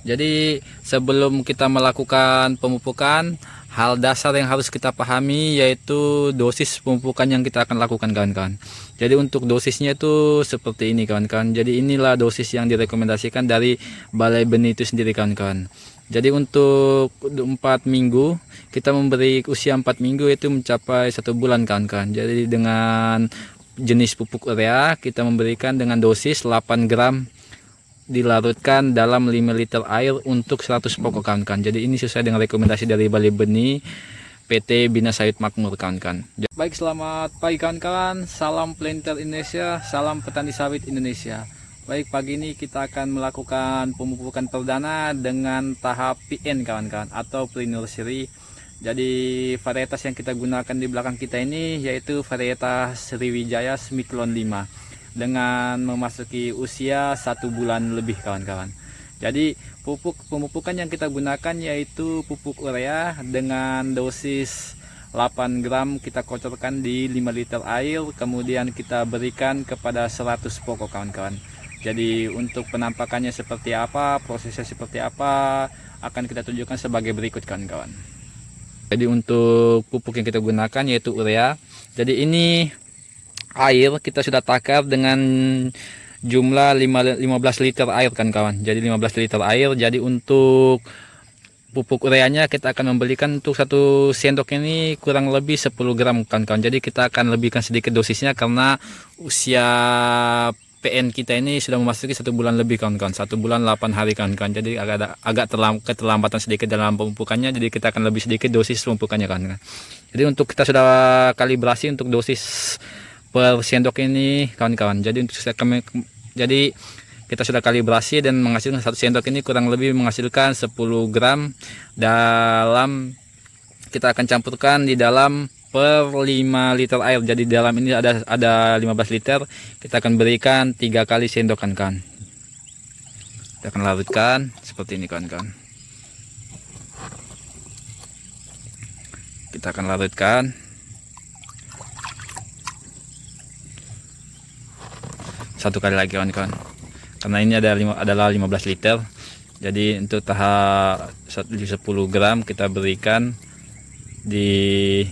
Jadi sebelum kita melakukan pemupukan, hal dasar yang harus kita pahami yaitu dosis pemupukan yang kita akan lakukan kawan-kawan. Jadi untuk dosisnya itu seperti ini kawan-kawan. Jadi inilah dosis yang direkomendasikan dari Balai Benih itu sendiri kawan-kawan. Jadi untuk 4 minggu kita memberi usia 4 minggu itu mencapai 1 bulan kawan-kawan. Jadi dengan jenis pupuk urea kita memberikan dengan dosis 8 gram dilarutkan dalam 5 liter air untuk 100 pokok kawan-kawan. Jadi ini sesuai dengan rekomendasi dari Balai Benih PT Bina Sawit Makmur kawan-kawan. Baik, selamat pagi kawan-kawan. Salam planter Indonesia, salam petani sawit Indonesia. Baik, pagi ini kita akan melakukan pemupukan perdana dengan tahap PN kawan-kawan atau pre-nursery. Jadi varietas yang kita gunakan di belakang kita ini yaitu varietas Sriwijaya Smiklon 5 dengan memasuki usia 1 bulan lebih kawan-kawan. Jadi pupuk pemupukan yang kita gunakan yaitu pupuk urea dengan dosis 8 gram kita kocorkan di 5 liter air, kemudian kita berikan kepada 100 pokok kawan-kawan. Jadi untuk penampakannya seperti apa, prosesnya seperti apa akan kita tunjukkan sebagai berikut kawan-kawan. Jadi untuk pupuk yang kita gunakan yaitu urea. Jadi ini air kita sudah takar dengan jumlah 15 liter air kan kawan. Jadi 15 liter air. Jadi untuk pupuk ureanya kita akan membelikan untuk 1 sendok ini kurang lebih 10 gram kan kawan. Jadi kita akan lebihkan sedikit dosisnya karena usia PN kita ini sudah memasuki 1 bulan lebih kawan-kawan. 1 bulan 8 hari kawan-kawan. Jadi agak keterlambatan sedikit dalam pemupukannya. Jadi kita akan lebih sedikit dosis pemupukannya kawan-kawan. Jadi untuk kita sudah kalibrasi untuk dosis per sendok ini kawan-kawan. Jadi kita sudah kalibrasi dan menghasilkan 1 sendok ini kurang lebih menghasilkan 10 gram dalam, kita akan campurkan di dalam per 5 liter air. Jadi dalam ini ada 15 liter, kita akan berikan 3 kali sendok kawan-kawan. Kita akan larutkan seperti ini kawan-kawan. Kita akan larutkan satu kali lagi kawan-kawan, karena ini adalah 15 liter. Jadi untuk tahap 10 gram kita berikan di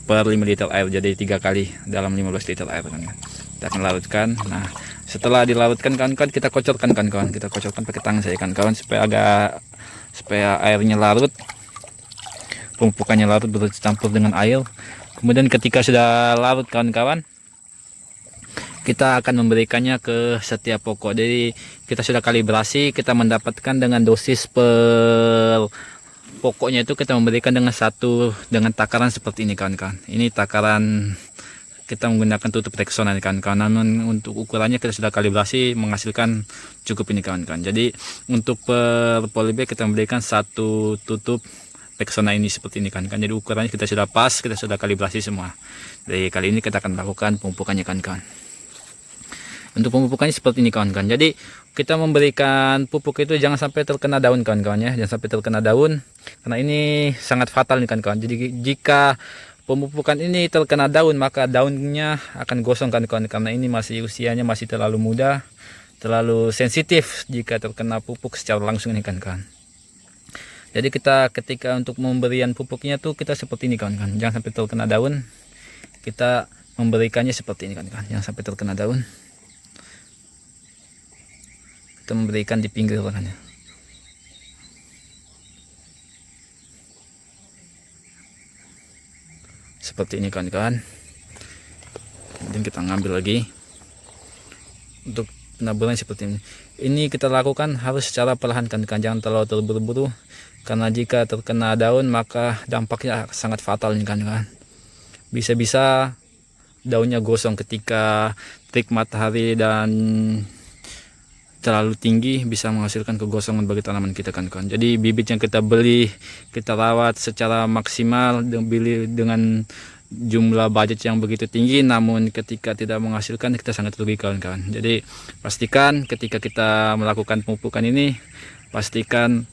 per 5 liter air, jadi 3 kali dalam 15 liter air kawan-kawan. Kita akan larutkan. Nah setelah dilarutkan kawan-kawan kita kocorkan kawan-kawan, kita kocorkan pakai tangan saya kawan-kawan supaya airnya larut, pemupukannya larut bercampur dengan air. Kemudian ketika sudah larut kawan-kawan, kita akan memberikannya ke setiap pokok. Jadi kita sudah kalibrasi, kita mendapatkan dengan dosis per pokoknya itu kita memberikan dengan takaran seperti ini kawan-kawan. Ini takaran kita menggunakan tutup Rexona kawan-kawan. Namun untuk ukurannya kita sudah kalibrasi menghasilkan cukup ini kawan-kawan. Jadi untuk per polybag kita memberikan 1 tutup Rexona ini seperti ini kawan-kawan. Jadi ukurannya kita sudah pas, kita sudah kalibrasi semua. Jadi kali ini kita akan melakukan pemupukannya kawan-kawan. Untuk pemupukannya seperti ini kawan-kawan. Jadi kita memberikan pupuk itu jangan sampai terkena daun kawan-kawan ya, jangan sampai terkena daun karena ini sangat fatal nih kawan-kawan. Jadi jika pemupukan ini terkena daun maka daunnya akan gosong kawan-kawan, karena ini usianya masih terlalu muda, terlalu sensitif jika terkena pupuk secara langsung ini kawan-kawan. Jadi kita ketika untuk pemberian pupuknya tuh kita seperti ini kawan-kawan, jangan sampai terkena daun. Kita memberikannya seperti ini kawan-kawan, jangan sampai terkena daun. Kita memberikan di pinggir tangannya. Seperti ini kawan-kawan. Kemudian kita ngambil lagi. Untuk penaburan seperti ini. Ini kita lakukan harus secara perlahan kawan-kawan, jangan terlalu terburu-buru. Karena jika terkena daun maka dampaknya sangat fatal nih kawan-kawan. Bisa-bisa daunnya gosong ketika terik matahari dan terlalu tinggi, bisa menghasilkan kegosongan bagi tanaman kita kawan-kawan. Jadi bibit yang kita beli, kita rawat secara maksimal, beli dengan jumlah budget yang begitu tinggi, namun ketika tidak menghasilkan kita sangat rugi kawan-kawan. Jadi pastikan ketika kita melakukan pemupukan ini, pastikan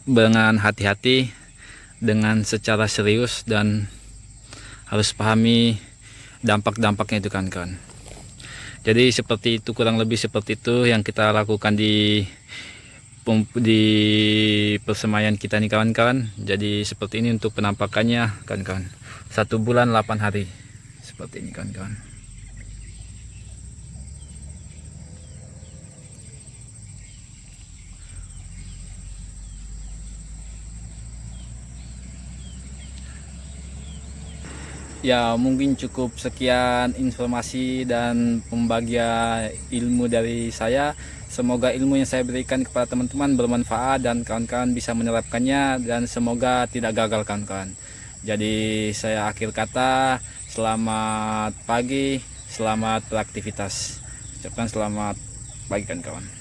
dengan hati-hati, dengan secara serius, dan harus pahami dampak-dampaknya itu kawan-kawan. Jadi seperti itu, kurang lebih seperti itu yang kita lakukan di di persemaian kita nih kawan-kawan. Jadi seperti ini untuk penampakannya kawan-kawan. 1 bulan 8 hari seperti ini kawan-kawan. Ya, mungkin cukup sekian informasi dan pembagian ilmu dari saya. Semoga ilmu yang saya berikan kepada teman-teman bermanfaat dan kawan-kawan bisa menerapkannya, dan semoga tidak gagal kawan-kawan. Jadi saya akhir kata, selamat pagi, selamat beraktivitas. Ucapkan selamat pagi kawan-kawan.